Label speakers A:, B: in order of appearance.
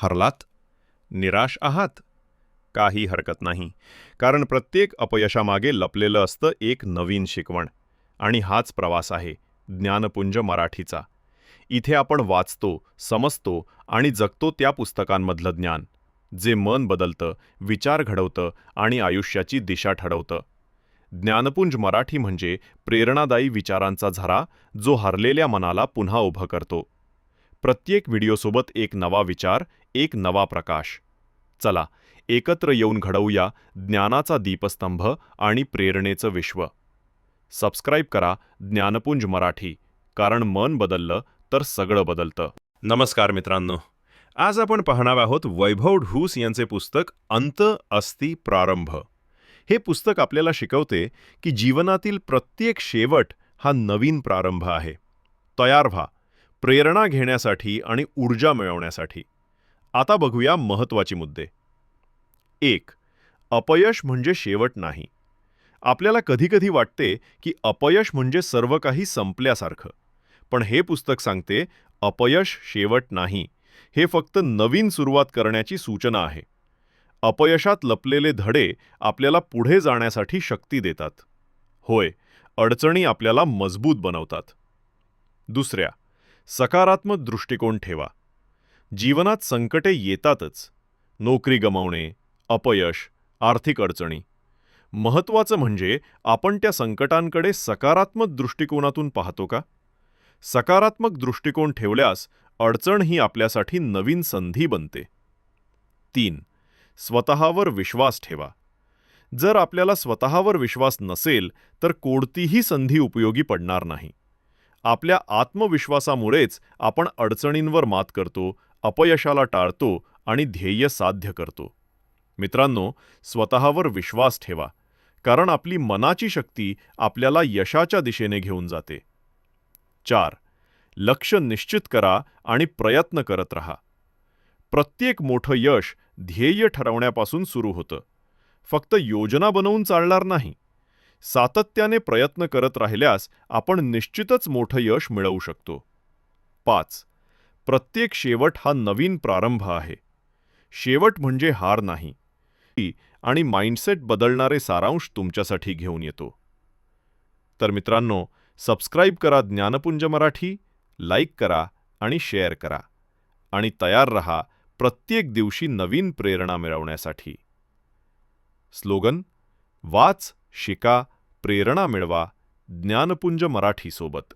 A: हरलात? निराश आहात? काही हरकत नाही, कारण प्रत्येक अपयशामागे लपलेलं असतं एक नवीन शिकवण. आणि हाच प्रवास आहे ज्ञानपुंज मराठीचा. इथे आपण वाचतो, समजतो आणि जगतो त्या पुस्तकांमधलं ज्ञान, जे मन बदलतं, विचार घडवतं आणि आयुष्याची दिशा ठरवतं. ज्ञानपुंज मराठी म्हणजे प्रेरणादायी विचारांचा झरा, जो हरलेल्या मनाला पुन्हा उभं करतो. प्रत्येक व्हिडिओसोबत एक नवा विचार, एक नवा प्रकाश. चला, एकत्र येऊन घडवूया ज्ञानाचा दीपस्तंभ आणि प्रेरणेचं विश्व. सबस्क्राईब करा ज्ञानपुंज मराठी, कारण मन बदललं तर सगळं बदलतं. नमस्कार मित्रांनो, आज आपण पाहणार आहोत वैभव ढूस यांचे पुस्तक अंत अस्ति प्रारंभ. हे पुस्तक आपल्याला शिकवते की जीवनातील प्रत्येक शेवट हा नवीन प्रारंभ आहे. तयार व्हा, प्रेरणा घेण्यासाठी आणि ऊर्जा मिळवण्यासाठी. आता बघूया महत्त्वाचे मुद्दे. 1. अपयश म्हणजे शेवट नाही. आपल्याला कधीकधी वाटते की अपयश म्हणजे सर्व काही संपल्यासारखं. पण हे पुस्तक सांगते, अपयश शेवट नाही. हे फक्त नवीन सुरुवात करण्याची सूचना आहे. अपयशात लपलेले धडे आपल्याला पुढे जाण्यासाठी शक्ती देतात. होय, अडचणी आपल्याला मजबूत बनवतात. 2. सकारात्मक दृष्टिकोन ठेवा. जीवनात संकटे येतातच. नोकरी गमावणे, अपयश, आर्थिक अडचणी. महत्त्वाचं म्हणजे आपण त्या संकटांकडे सकारात्मक दृष्टिकोनातून पाहतो का? सकारात्मक दृष्टिकोन ठेवल्यास अडचण ही आपल्यासाठी नवीन संधी बनते. 3. स्वतःवर विश्वास ठेवा. जर आपल्याला स्वतःवर विश्वास नसेल तर कोणतीही संधी उपयोगी पडणार नाही. आपल्या आत्मविश्वासामुळेच आपण अडचणींवर मात करतो, अपयशाला टाळतो आणि ध्येय साध्य करतो. मित्रांनो, स्वतःवर विश्वास ठेवा, कारण आपली मनाची शक्ती आपल्याला यशाच्या दिशेने घेऊन जाते. 4. लक्ष्य निश्चित करा आणि प्रयत्न करत राहा. प्रत्येक मोठं यश ध्येय ठरवण्यापासून सुरू होतं. फक्त योजना बनवून चालणार नाही. सातत्याने प्रयत्न करत राहिल्यास आपण निश्चितच मोठं यश मिळवू शकतो. 5. प्रत्येक शेवट हा नवीन प्रारंभ आहे. शेवट म्हणजे हार नाही. आणि माइंडसेट बदलणारे सारांश तुमच्यासाठी घेऊन येतो. तर मित्रांनो, सबस्क्राईब करा ज्ञानपुंज मराठी, लाईक करा आणि शेअर करा. आणि तयार रहा प्रत्येक दिवशी नवीन प्रेरणा मिळवण्यासाठी. स्लोगन: वाच, शिका, प्रेरणा मिळवा, ज्ञानपुंज मराठी सोबत.